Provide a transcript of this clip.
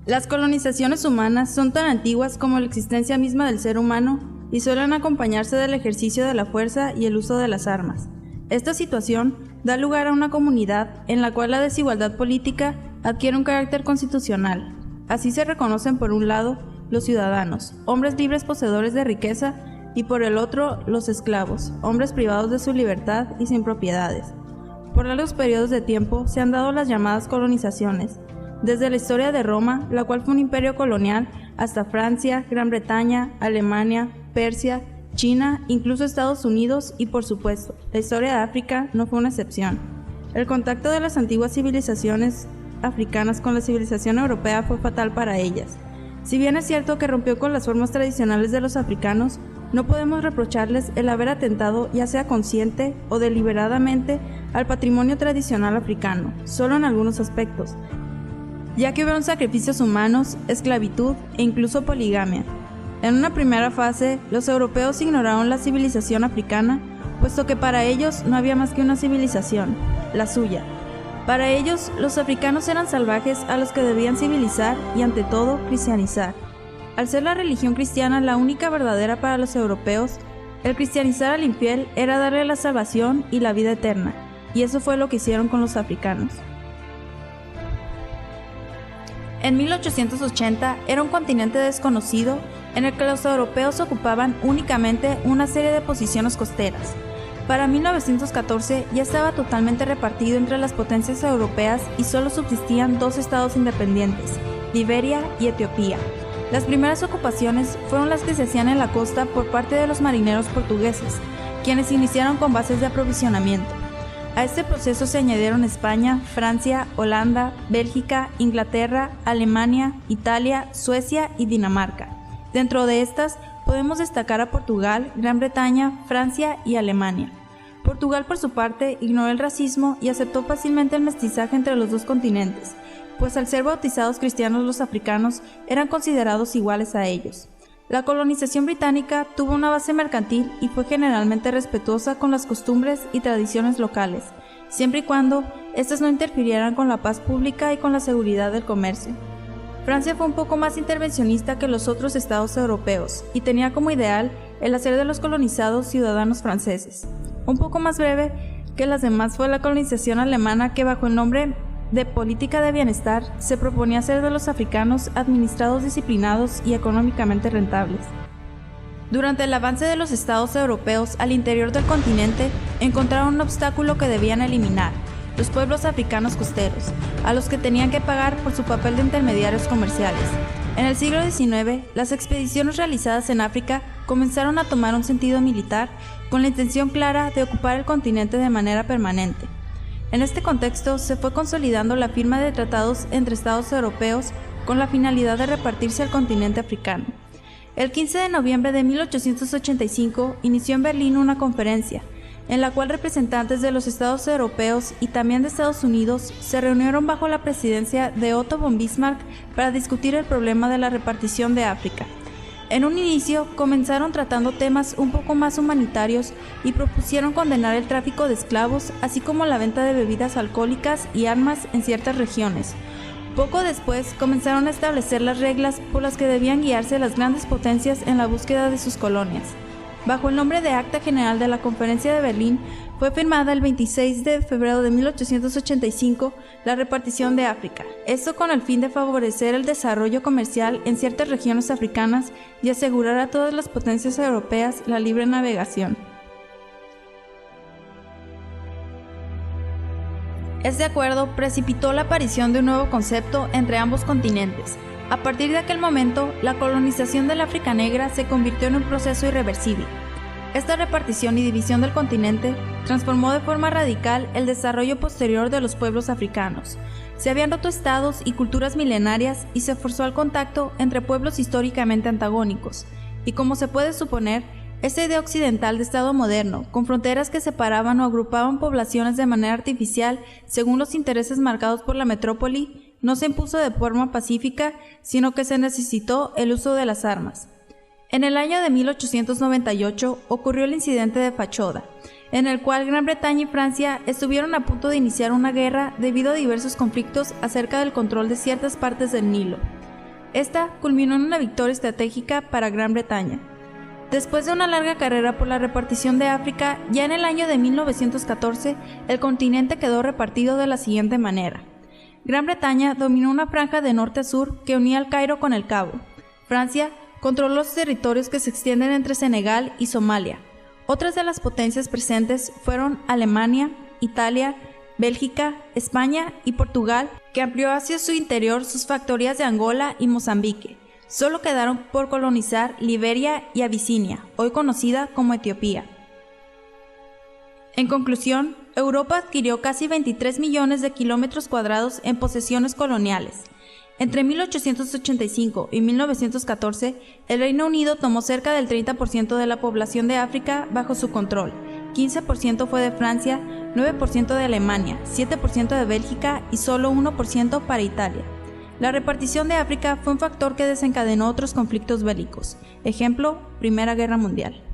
Las colonizaciones humanas son tan antiguas como la existencia misma del ser humano y suelen acompañarse del ejercicio de la fuerza y el uso de las armas. Esta situación da lugar a una comunidad en la cual la desigualdad política adquiere un carácter constitucional. Así se reconocen por un lado los ciudadanos, hombres libres poseedores de riqueza, y por el otro los esclavos, hombres privados de su libertad y sin propiedades. Por largos periodos de tiempo se han dado las llamadas colonizaciones, desde la historia de Roma, la cual fue un imperio colonial, hasta Francia, Gran Bretaña, Alemania, Persia, China, incluso Estados Unidos y, por supuesto, la historia de África no fue una excepción. El contacto de las antiguas civilizaciones africanas con la civilización europea fue fatal para ellas. Si bien es cierto que rompió con las formas tradicionales de los africanos, no podemos reprocharles el haber atentado, ya sea consciente o deliberadamente, al patrimonio tradicional africano, solo en algunos aspectos, ya que hubieron sacrificios humanos, esclavitud e incluso poligamia. En una primera fase, los europeos ignoraron la civilización africana, puesto que para ellos no había más que una civilización, la suya. Para ellos, los africanos eran salvajes a los que debían civilizar y, ante todo, cristianizar. Al ser la religión cristiana la única verdadera para los europeos, el cristianizar al infiel era darle la salvación y la vida eterna, y eso fue lo que hicieron con los africanos. En 1880 era un continente desconocido en el que los europeos ocupaban únicamente una serie de posiciones costeras. Para 1914 ya estaba totalmente repartido entre las potencias europeas y solo subsistían dos estados independientes, Liberia y Etiopía. Las primeras ocupaciones fueron las que se hacían en la costa por parte de los marineros portugueses, quienes iniciaron con bases de aprovisionamiento. A este proceso se añadieron España, Francia, Holanda, Bélgica, Inglaterra, Alemania, Italia, Suecia y Dinamarca. Dentro de estas podemos destacar a Portugal, Gran Bretaña, Francia y Alemania. Portugal, por su parte, ignoró el racismo y aceptó fácilmente el mestizaje entre los dos continentes, pues al ser bautizados cristianos los africanos eran considerados iguales a ellos. La colonización británica tuvo una base mercantil y fue generalmente respetuosa con las costumbres y tradiciones locales, siempre y cuando éstas no interfirieran con la paz pública y con la seguridad del comercio. Francia fue un poco más intervencionista que los otros estados europeos y tenía como ideal el hacer de los colonizados ciudadanos franceses. Un poco más breve que las demás fue la colonización alemana, que bajo el nombre de política de bienestar se proponía hacer de los africanos administrados disciplinados y económicamente rentables. Durante el avance de los estados europeos al interior del continente encontraron un obstáculo que debían eliminar: los pueblos africanos costeros, a los que tenían que pagar por su papel de intermediarios comerciales. En el siglo XIX, las expediciones realizadas en África comenzaron a tomar un sentido militar con la intención clara de ocupar el continente de manera permanente. En este contexto se fue consolidando la firma de tratados entre estados europeos con la finalidad de repartirse el continente africano. El 15 de noviembre de 1885 inició en Berlín una conferencia, en la cual representantes de los estados europeos y también de Estados Unidos se reunieron bajo la presidencia de Otto von Bismarck para discutir el problema de la repartición de África. En un inicio comenzaron tratando temas un poco más humanitarios y propusieron condenar el tráfico de esclavos, así como la venta de bebidas alcohólicas y armas en ciertas regiones. Poco después comenzaron a establecer las reglas por las que debían guiarse las grandes potencias en la búsqueda de sus colonias. Bajo el nombre de Acta General de la Conferencia de Berlín, fue firmada el 26 de febrero de 1885 la repartición de África, esto con el fin de favorecer el desarrollo comercial en ciertas regiones africanas y asegurar a todas las potencias europeas la libre navegación. Este acuerdo precipitó la aparición de un nuevo concepto entre ambos continentes. A partir de aquel momento, la colonización del África Negra se convirtió en un proceso irreversible. Esta repartición y división del continente transformó de forma radical el desarrollo posterior de los pueblos africanos. Se habían roto estados y culturas milenarias y se forzó al contacto entre pueblos históricamente antagónicos. Y como se puede suponer, esta idea occidental de Estado moderno, con fronteras que separaban o agrupaban poblaciones de manera artificial según los intereses marcados por la metrópoli, no se impuso de forma pacífica, sino que se necesitó el uso de las armas. En el año de 1898 ocurrió el incidente de Fachoda, en el cual Gran Bretaña y Francia estuvieron a punto de iniciar una guerra debido a diversos conflictos acerca del control de ciertas partes del Nilo. Esta culminó en una victoria estratégica para Gran Bretaña. Después de una larga carrera por la repartición de África, ya en el año de 1914, el continente quedó repartido de la siguiente manera. Gran Bretaña dominó una franja de norte a sur que unía el Cairo con el Cabo. Francia controló los territorios que se extienden entre Senegal y Somalia. Otras de las potencias presentes fueron Alemania, Italia, Bélgica, España y Portugal, que amplió hacia su interior sus factorías de Angola y Mozambique. Solo quedaron por colonizar Liberia y Abisinia, hoy conocida como Etiopía. En conclusión, Europa adquirió casi 23 millones de kilómetros cuadrados en posesiones coloniales. Entre 1885 y 1914, el Reino Unido tomó cerca del 30% de la población de África bajo su control. 15% fue de Francia, 9% de Alemania, 7% de Bélgica y solo 1% para Italia. La repartición de África fue un factor que desencadenó otros conflictos bélicos. Ejemplo, Primera Guerra Mundial.